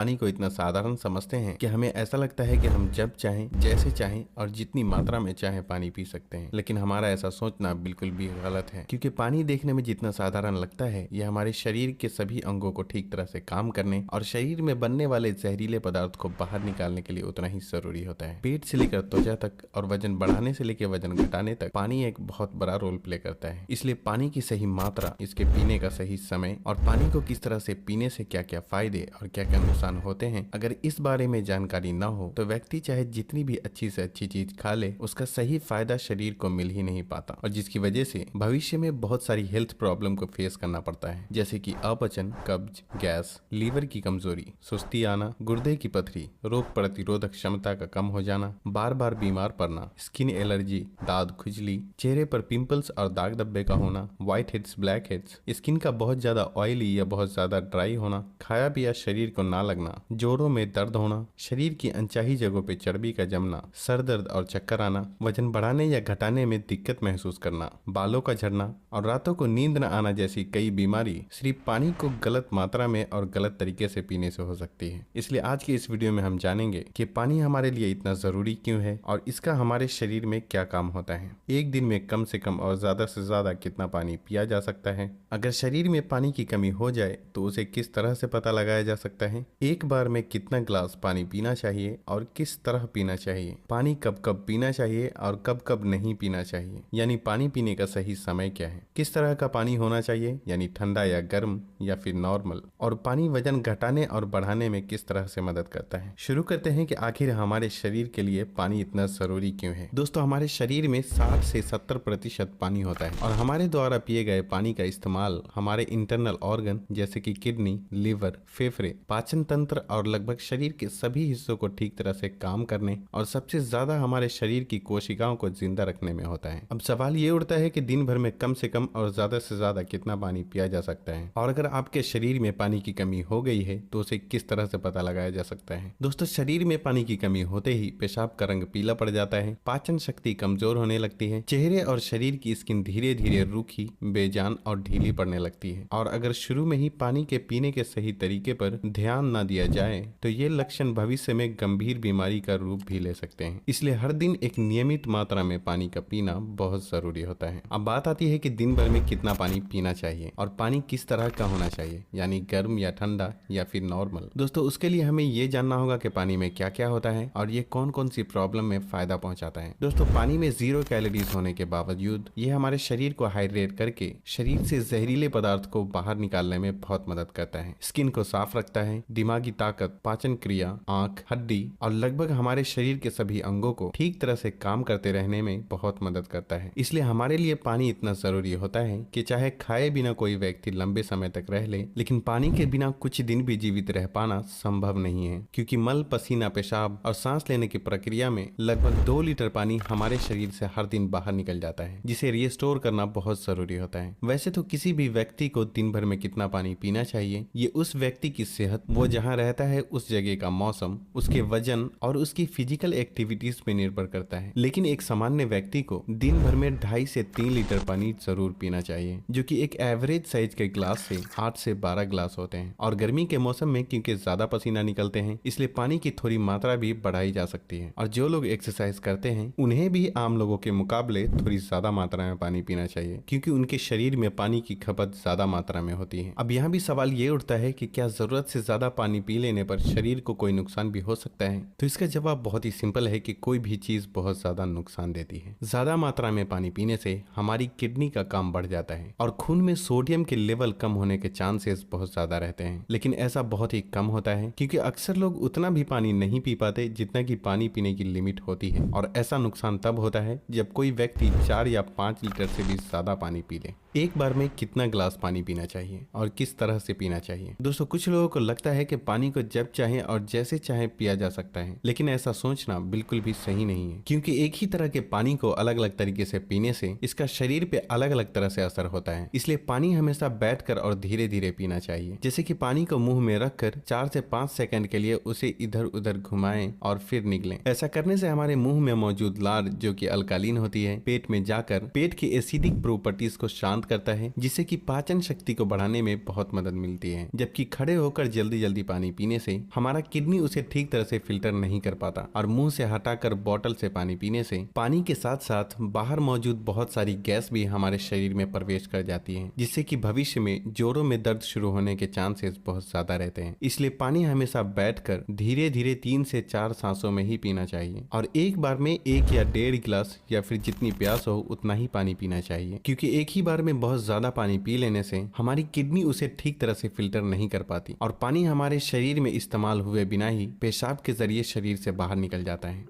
पानी को इतना साधारण समझते हैं कि हमें ऐसा लगता है कि हम जब चाहें, जैसे चाहें और जितनी मात्रा में चाहें पानी पी सकते हैं। लेकिन हमारा ऐसा सोचना बिल्कुल भी गलत है, क्योंकि पानी देखने में जितना साधारण लगता है, यह हमारे शरीर के सभी अंगों को ठीक तरह से काम करने और शरीर में बनने वाले जहरीले पदार्थ को बाहर निकालने के लिए उतना ही जरूरी होता है। पेट से लेकर त्वचा तक और वजन बढ़ाने से लेकर वजन घटाने तक पानी एक बहुत बड़ा रोल प्ले करता है। इसलिए पानी की सही मात्रा, इसके पीने का सही समय और पानी को किस तरह से पीने से क्या क्या फायदे और क्या क्या नुकसान होते हैं, अगर इस बारे में जानकारी न हो तो व्यक्ति चाहे जितनी भी अच्छी से अच्छी चीज खा ले, उसका सही फायदा शरीर को मिल ही नहीं पाता और जिसकी वजह से भविष्य में बहुत सारी हेल्थ प्रॉब्लम को फेस करना पड़ता है, जैसे कि अपचन, कब्ज, गैस, लीवर की कमजोरी, सुस्ती आना, गुर्दे की पथरी, रोग प्रतिरोधक क्षमता का कम हो जाना, बार बार बीमार पड़ना, स्किन एलर्जी, दाद खुजली, चेहरे पर पिंपल्स और दाग धब्बे का होना, white heads, black heads, skin का बहुत ज्यादा ऑयली या बहुत ज्यादा ड्राई होना, खाया पिया शरीर को ना लगना, जोड़ों में दर्द होना, शरीर की अनचाही जगहों पे चर्बी का जमना, सर दर्द और चक्कर आना, वजन बढ़ाने या घटाने में दिक्कत महसूस करना, बालों का झड़ना और रातों को नींद न आना जैसी कई बीमारी सिर्फ पानी को गलत मात्रा में और गलत तरीके से पीने से हो सकती है। इसलिए आज की इस वीडियो में हम जानेंगे कि पानी हमारे लिए इतना जरूरी क्यों है और इसका हमारे शरीर में क्या काम होता है। एक दिन में कम से कम और ज्यादा से ज्यादा कितना पानी पिया जा सकता है, अगर शरीर में पानी की कमी हो जाए तो उसे किस तरह से पता लगाया जा सकता है, एक बार में कितना ग्लास पानी पीना चाहिए और किस तरह पीना चाहिए, पानी कब कब पीना चाहिए और कब कब नहीं पीना चाहिए, यानी पानी पीने का सही समय क्या है, किस तरह का पानी होना चाहिए, यानी ठंडा या गर्म या फिर नॉर्मल, और पानी वजन घटाने और बढ़ाने में किस तरह से मदद करता है। शुरू करते हैं कि आखिर हमारे शरीर के लिए पानी इतना जरूरी क्यों है। दोस्तों, हमारे शरीर में 60 से 70% पानी होता है और हमारे द्वारा पिए गए पानी का इस्तेमाल हमारे इंटरनल ऑर्गन जैसे कि किडनी, लीवर, फेफड़े, पाचन तंत्र और लगभग शरीर के सभी हिस्सों को ठीक तरह से काम करने और सबसे ज्यादा हमारे शरीर की कोशिकाओं को जिंदा रखने में होता है। अब सवाल ये उठता है कि दिन भर में कम से कम और ज्यादा से ज्यादा कितना पानी पिया जा सकता है और अगर आपके शरीर में पानी की कमी हो गई है तो उसे किस तरह से पता लगाया जा सकता है। दोस्तों, शरीर में पानी की कमी होते ही पेशाब का रंग पीला पड़ जाता है, पाचन शक्ति कमजोर होने लगती है, चेहरे और शरीर की स्किन धीरे धीरे रूखी, बेजान और ढीली पड़ने लगती है और अगर शुरू में ही पानी के पीने के सही तरीके पर ध्यान न दिया जाए तो ये लक्षण भविष्य में गंभीर बीमारी का रूप भी ले सकते हैं। इसलिए हर दिन एक नियमित मात्रा में पानी का पीना बहुत जरूरी होता है। अब बात आती है कि दिन भर में कितना पानी पीना चाहिए और पानी किस तरह का होना चाहिए, यानी गर्म या ठंडा या फिर नॉर्मल। दोस्तों, उसके लिए हमें ये जानना होगा कि पानी में क्या क्या होता है और ये कौन कौन सी प्रॉब्लम में फायदा पहुंचाता है। दोस्तों, पानी में 0 कैलोरीज होने के बावजूद ये हमारे शरीर को हाइड्रेट करके शरीर से जहरीले पदार्थ को बाहर निकालने में बहुत मदद करता है, स्किन को साफ रखता है, दिमागी ताकत, पाचन क्रिया, आंख, हड्डी और लगभग हमारे शरीर के सभी अंगों को ठीक तरह से काम करते रहने में बहुत मदद करता है। इसलिए हमारे लिए पानी इतना जरूरी होता है कि चाहे खाए बिना कोई व्यक्ति लंबे समय तक रह ले, लेकिन पानी के बिना कुछ दिन भी जीवित रह पाना संभव नहीं है, क्योंकि मल, पसीना, पेशाब और सांस लेने की प्रक्रिया में लगभग 2 लीटर पानी हमारे शरीर से हर दिन बाहर निकल जाता है, जिसे रिस्टोर करना बहुत जरूरी होता है। वैसे तो किसी भी व्यक्ति को दिन भर में कितना पानी पीना चाहिए ये उस व्यक्ति की सेहत, वो जहाँ रहता है उस जगह का मौसम, उसके वजन और उसकी फिजिकल एक्टिविटीज पे निर्भर करता है। लेकिन एक सामान्य व्यक्ति को दिन भर में 2.5 से 3 लीटर पानी जरूर पीना चाहिए, जो कि एक एवरेज साइज के ग्लास से 8 से 12 ग्लास होते हैं। और गर्मी के मौसम में क्योंकि ज्यादा पसीना निकलते हैं, इसलिए पानी की थोड़ी मात्रा भी बढ़ाई जा सकती है। और जो लोग एक्सरसाइज करते हैं उन्हें भी आम लोगों के मुकाबले थोड़ी ज्यादा मात्रा में पानी पीना चाहिए, क्योंकि उनके शरीर में पानी की खपत ज्यादा मात्रा में होती है। अब यहाँ भी सवाल ये उठता है कि क्या जरूरत से ज्यादा पानी पी लेने पर शरीर को कोई नुकसान भी हो सकता है? तो इसका जवाब बहुत ही सिंपल है कि कोई भी चीज बहुत ज्यादा नुकसान देती है। ज्यादा मात्रा में पानी पीने से हमारी किडनी का काम बढ़ जाता है और खून में सोडियम के लेवल कम होने के चांसेस बहुत ज्यादा रहते हैं। लेकिन ऐसा बहुत ही कम होता है, क्योंकि अक्सर लोग उतना भी पानी नहीं पी पाते जितना कि पानी पीने की लिमिट होती है। और ऐसा नुकसान तब होता है जब कोई व्यक्ति 4 या 5 लीटर से भी ज्यादा पानी पी ले। एक बार में कितना ग्लास पानी पीना चाहिए और किस तरह से पीना चाहिए? दोस्तों, कुछ लोगों को लगता है कि पानी को जब चाहे और जैसे चाहे पिया जा सकता है, लेकिन ऐसा सोचना बिल्कुल भी सही नहीं है, क्योंकि एक ही तरह के पानी को अलग अलग तरीके से पीने से इसका शरीर पे अलग अलग तरह से असर होता है। इसलिए पानी हमेशा बैठकर और धीरे धीरे पीना चाहिए, जैसे कि पानी को मुंह में रखकर 4 से 5 सेकंड के लिए उसे इधर उधर घुमाएं और फिर निगलें। ऐसा करने से हमारे मुंह में मौजूद लार, जो कि अल्कालीन होती है, पेट में जाकर पेट की एसिडिक प्रॉपर्टीज को शांत करता है, जिससे कि पाचन शक्ति को बढ़ाने में बहुत मदद मिलती है। जबकि खड़े होकर जल्दी जल्दी पानी पीने से हमारा किडनी उसे ठीक तरह से फिल्टर नहीं कर पाता और मुंह से हटाकर बोतल से पानी पीने से पानी के साथ साथ बाहर मौजूद बहुत सारी गैस भी हमारे शरीर में प्रवेश कर जाती है, जिससे कि भविष्य में जोड़ों में दर्द शुरू होने के चांसेस बहुत ज्यादा रहते हैं। इसलिए पानी हमेशा बैठकर धीरे धीरे 3 से 4 सांसों में ही पीना चाहिए और एक बार में 1 या 1.5 गिलास या फिर जितनी प्यास हो उतना ही पानी पीना चाहिए, क्योंकि एक ही बार में बहुत ज्यादा पानी पी लेने से हमारी किडनी उसे ठीक तरह से फिल्टर नहीं कर पाती और पानी हमारे शरीर में इस्तेमाल हुए बिना ही पेशाब के जरिए शरीर से बाहर निकल जाता है।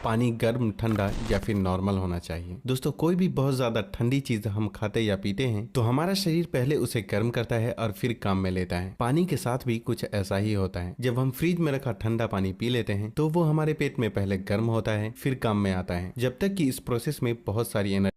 पानी गर्म, ठंडा या फिर नॉर्मल होना चाहिए। दोस्तों, कोई भी बहुत ज्यादा ठंडी चीज हम खाते या पीते हैं तो हमारा शरीर पहले उसे गर्म करता है और फिर काम में लेता है। पानी के साथ भी कुछ ऐसा ही होता है। जब हम फ्रिज में रखा ठंडा पानी पी लेते हैं तो वो हमारे पेट में पहले गर्म होता है फिर काम में आता है, जब तक कि इस प्रोसेस में बहुत सारी एनर्जी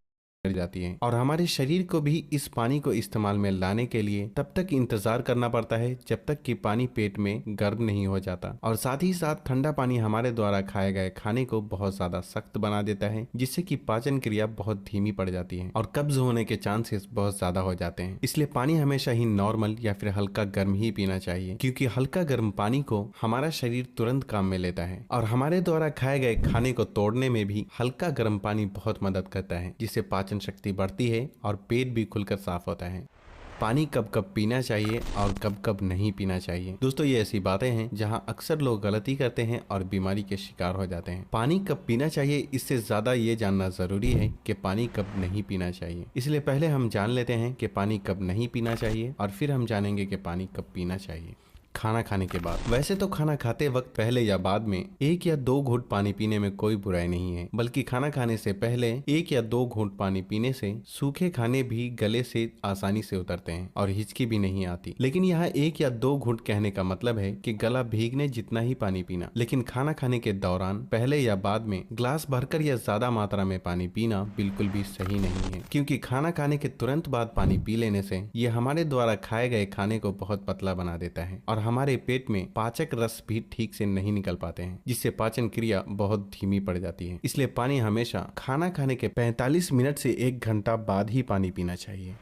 जाती है और हमारे शरीर को भी इस पानी को इस्तेमाल में लाने के लिए तब तक इंतजार करना पड़ता है जब तक कि पानी पेट में गर्म नहीं हो जाता। और साथ ही साथ ठंडा पानी हमारे द्वारा खाए गए खाने को बहुत ज्यादा सख्त बना देता है, जिससे कि पाचन क्रिया बहुत धीमी पड़ जाती है और कब्ज होने के चांसेस बहुत ज्यादा हो जाते हैं। इसलिए पानी हमेशा ही नॉर्मल या फिर हल्का गर्म ही पीना चाहिए, क्योंकि हल्का गर्म पानी को हमारा शरीर तुरंत काम में लेता है और हमारे द्वारा खाए गए खाने को तोड़ने में भी हल्का गर्म पानी बहुत मदद करता है, जिससे पाचन शक्ति बढ़ती है और पेट भी खुलकर साफ होता है। पानी कब कब पीना चाहिए और कब कब नहीं पीना चाहिए। दोस्तों, ये ऐसी बातें हैं जहां अक्सर लोग गलती करते हैं और बीमारी के शिकार हो जाते हैं। पानी कब पीना चाहिए इससे ज्यादा ये जानना जरूरी है कि पानी कब नहीं पीना चाहिए। इसलिए पहले हम जान लेते हैं कि पानी कब नहीं पीना चाहिए और फिर हम जानेंगे कि पानी कब पीना चाहिए। खाना खाने के बाद। वैसे तो खाना खाते वक्त पहले या बाद में 1 या 2 घूंट पानी पीने में कोई बुराई नहीं है, बल्कि खाना खाने से पहले 1 या 2 घूंट पानी पीने से सूखे खाने भी गले से आसानी से उतरते हैं और हिचकी भी नहीं आती। लेकिन यहाँ 1 या 2 घूंट कहने का मतलब है कि गला भीगने जितना ही पानी पीना। लेकिन खाना खाने के दौरान पहले या बाद में ग्लास भरकर या ज्यादा मात्रा में पानी पीना बिल्कुल भी सही नहीं है, क्योंकि खाना खाने के तुरंत बाद पानी पी लेने से ये हमारे द्वारा खाए गए खाने को बहुत पतला बना देता है और हमारे पेट में पाचक रस भी ठीक से नहीं निकल पाते हैं, जिससे पाचन क्रिया बहुत धीमी पड़ जाती है। इसलिए पानी हमेशा खाना खाने के 45 मिनट से 1 घंटा बाद ही पानी पीना चाहिए।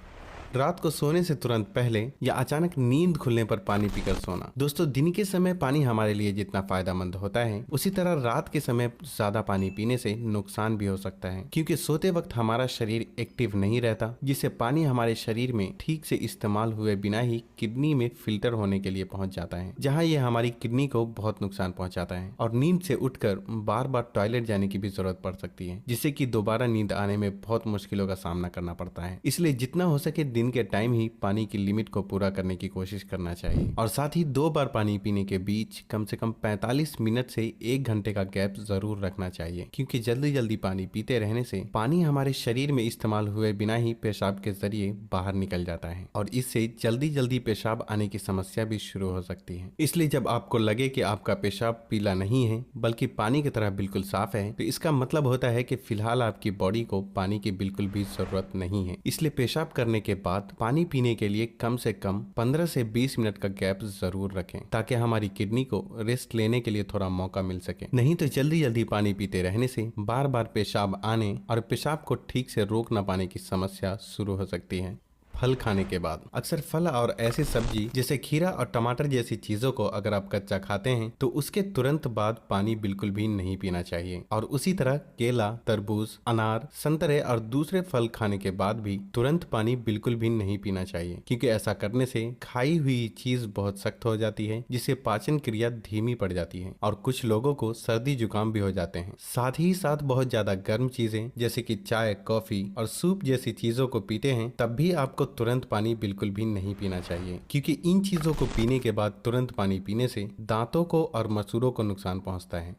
रात को सोने से तुरंत पहले या अचानक नींद खुलने पर पानी पीकर सोना। दोस्तों, दिन के समय पानी हमारे लिए जितना फायदेमंद होता है उसी तरह रात के समय ज्यादा पानी पीने से नुकसान भी हो सकता है, क्योंकि सोते वक्त हमारा शरीर एक्टिव नहीं रहता, जिससे पानी हमारे शरीर में ठीक से इस्तेमाल हुए बिना ही किडनी में फिल्टर होने के लिए पहुंच जाता है, जहाँ ये हमारी किडनी को बहुत नुकसान पहुंचाता है और नींद से उठकर बार बार टॉयलेट जाने की भी जरूरत पड़ सकती है, जिससे कि दोबारा नींद आने में बहुत मुश्किलों का सामना करना पड़ता है। इसलिए जितना हो सके दिन के टाइम ही पानी की लिमिट को पूरा करने की कोशिश करना चाहिए और साथ ही 2 बार पानी पीने के बीच कम से कम 45 मिनट से 1 घंटे का गैप जरूर रखना चाहिए, क्योंकि जल्दी जल्दी पानी पीते रहने से पानी हमारे शरीर में इस्तेमाल हुए बिना ही पेशाब के जरिए बाहर निकल जाता है और इससे जल्दी जल्दी पेशाब आने की समस्या भी शुरू हो सकती है। इसलिए जब आपको लगे कि आपका पेशाब पीला नहीं है बल्कि पानी की तरह बिल्कुल साफ है, तो इसका मतलब होता है कि फिलहाल आपकी बॉडी को पानी की बिल्कुल भी जरूरत नहीं है। इसलिए पेशाब करने के बाद पानी पीने के लिए कम से कम 15 से 20 मिनट का गैप जरूर रखें, ताकि हमारी किडनी को रेस्ट लेने के लिए थोड़ा मौका मिल सके। नहीं तो जल्दी जल्दी पानी पीते रहने से बार बार पेशाब आने और पेशाब को ठीक से रोक न पाने की समस्या शुरू हो सकती है। फल खाने के बाद। अक्सर फल और ऐसी सब्जी जैसे खीरा और टमाटर जैसी चीजों को अगर आप कच्चा खाते हैं तो उसके तुरंत बाद पानी बिल्कुल भी नहीं पीना चाहिए, और उसी तरह केला, तरबूज, अनार, संतरे और दूसरे फल खाने के बाद भी तुरंत पानी बिल्कुल भी नहीं पीना चाहिए, क्योंकि ऐसा करने से खाई हुई चीज बहुत सख्त हो जाती है, जिससे पाचन क्रिया धीमी पड़ जाती है और कुछ लोगों को सर्दी जुकाम भी हो जाते हैं। साथ ही साथ बहुत ज्यादा गर्म चीजें जैसे कि चाय, कॉफी और सूप जैसी चीजों को पीते हैं तब भी आपको तुरंत पानी बिल्कुल भी नहीं पीना चाहिए, क्योंकि इन चीजों को पीने के बाद तुरंत पानी पीने से दांतों को और मसूड़ों को नुकसान पहुंचता है।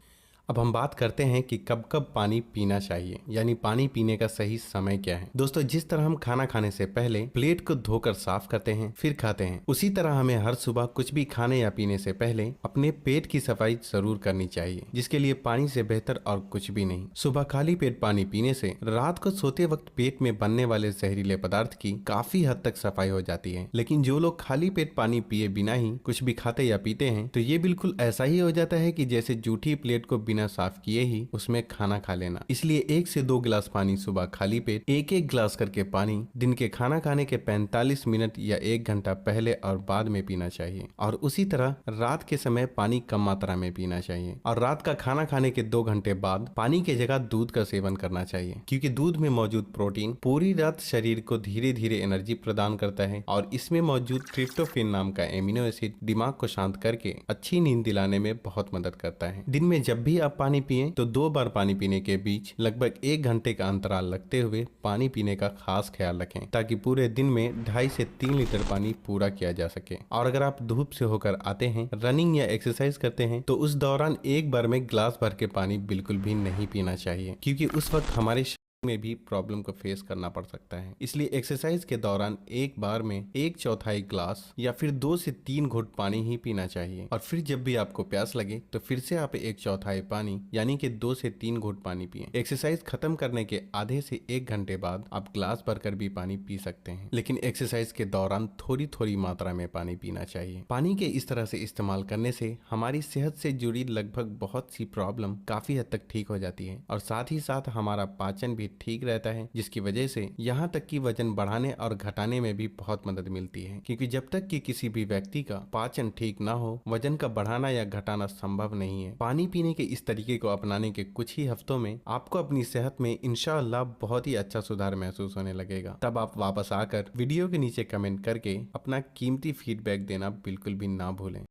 अब हम बात करते हैं कि कब कब पानी पीना चाहिए, यानी पानी पीने का सही समय क्या है। दोस्तों, जिस तरह हम खाना खाने से पहले प्लेट को धोकर साफ करते हैं फिर खाते हैं, उसी तरह हमें हर सुबह कुछ भी खाने या पीने से पहले अपने पेट की सफाई जरूर करनी चाहिए, जिसके लिए पानी से बेहतर और कुछ भी नहीं। सुबह खाली पेट पानी पीने से रात को सोते वक्त पेट में बनने वाले जहरीले पदार्थ की काफी हद तक सफाई हो जाती है। लेकिन जो लोग खाली पेट पानी पिए बिना ही कुछ भी खाते या पीते हैं तो ये बिल्कुल ऐसा ही हो जाता है कि जैसे जूठी प्लेट को बिना साफ किए ही उसमें खाना खा लेना। इसलिए 1 से 2 गिलास पानी सुबह खाली पेट, एक एक गिलास करके पानी दिन के खाना खाने के 45 मिनट या 1 घंटा पहले और बाद में पीना चाहिए। और उसी तरह रात के समय पानी कम मात्रा में पीना चाहिए और रात का खाना खाने के 2 घंटे बाद पानी की जगह दूध का सेवन करना चाहिए, क्योंकि दूध में मौजूद प्रोटीन पूरी रात शरीर को धीरे धीरे एनर्जी प्रदान करता है और इसमें मौजूद ट्रिप्टोफैन नाम का एमिनो एसिड दिमाग को शांत करके अच्छी नींद दिलाने में बहुत मदद करता है। दिन में जब भी आप पानी पिएं तो 2 बार पानी पीने के बीच लगभग 1 घंटे का अंतराल रखते हुए पानी पीने का खास ख्याल रखें, ताकि पूरे दिन में 2.5 से 3 लीटर पानी पूरा किया जा सके। और अगर आप धूप से होकर आते हैं, रनिंग या एक्सरसाइज करते हैं, तो उस दौरान एक बार में गिलास भर के पानी बिल्कुल भी नहीं पीना चाहिए, क्योंकि उस वक्त हमारे में भी प्रॉब्लम को फेस करना पड़ सकता है। इसलिए एक्सरसाइज के दौरान एक बार में 1/4 गिलास या फिर 2 से 3 घुट पानी ही पीना चाहिए। और फिर जब भी आपको प्यास लगे तो फिर से आप 1/4 पानी यानी कि 2 से 3 घुट पानी पिएं। एक्सरसाइज खत्म करने के आधे से 1 घंटे बाद आप ग्लास भरकर भी पानी पी सकते हैं, लेकिन एक्सरसाइज के दौरान थोड़ी थोड़ी मात्रा में पानी पीना चाहिए। पानी के इस तरह से इस्तेमाल करने से हमारी सेहत से जुड़ी लगभग बहुत सी प्रॉब्लम काफी हद तक ठीक हो जाती है और साथ ही साथ हमारा पाचन भी ठीक रहता है, जिसकी वजह से यहाँ तक कि वजन बढ़ाने और घटाने में भी बहुत मदद मिलती है। क्योंकि जब तक कि किसी भी व्यक्ति का पाचन ठीक ना हो, वजन का बढ़ाना या घटाना संभव नहीं है। पानी पीने के इस तरीके को अपनाने के कुछ ही हफ्तों में आपको अपनी सेहत में इंशाअल्लाह बहुत ही अच्छा सुधार महसूस होने लगेगा। तब आप वापस आकर वीडियो के नीचे कमेंट करके अपना कीमती फीडबैक देना बिल्कुल भी ना भूलें।